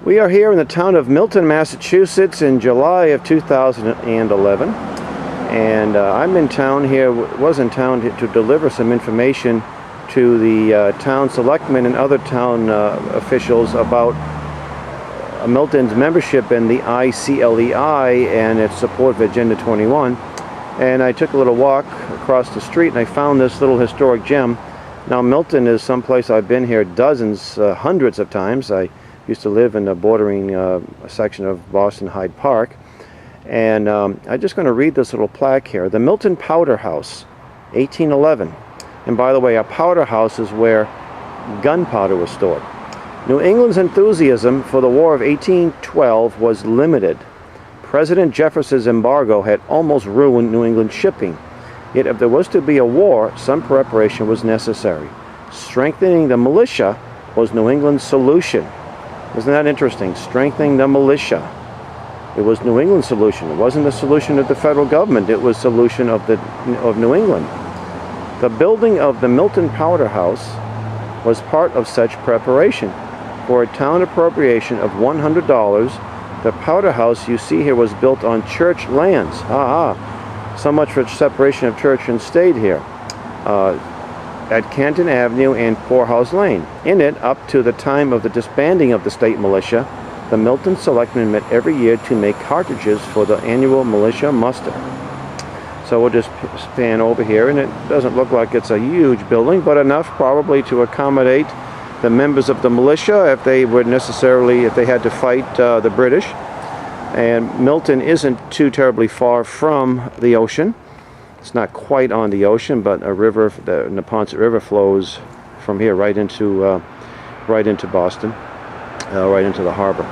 We are here in the town of Milton, Massachusetts in July of 2011, and I'm in town here, was in town to deliver some information to the town selectmen and other town officials about Milton's membership in the ICLEI and its support of Agenda 21. And I took a little walk across the street and I found this little historic gem. Now Milton is someplace I've been here dozens, hundreds of times. I used to live in the bordering section of Boston Hyde Park, and I'm just going to read this little plaque here. The Milton Powder House, 1811. And by the way, a powder house is where gunpowder was stored. New England's enthusiasm for the War of 1812 was limited. President Jefferson's embargo had almost ruined New England shipping. Yet if there was to be a war, some preparation was necessary. Strengthening the militia was New England's solution. Isn't that interesting? Strengthening the militia. It was New England's solution. It wasn't the solution of the federal government. It was the solution of New England. The building of the Milton Powder House was part of such preparation. For a town appropriation of $100, the Powder House you see here was built on church lands. So much for separation of church and state here. At Canton Avenue and Poorhouse Lane. In it, up to the time of the disbanding of the State Militia, the Milton selectmen met every year to make cartridges for the annual militia muster. So we'll just span over here, and it doesn't look like it's a huge building, but enough probably to accommodate the members of the militia if they had to fight the British. And Milton isn't too terribly far from the ocean. It's not quite on the ocean, but a river, the Neponset River, flows from here right into Boston, right into the harbor.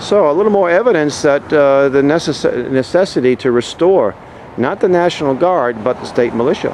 So a little more evidence that the necessity to restore not the National Guard, but the state militia.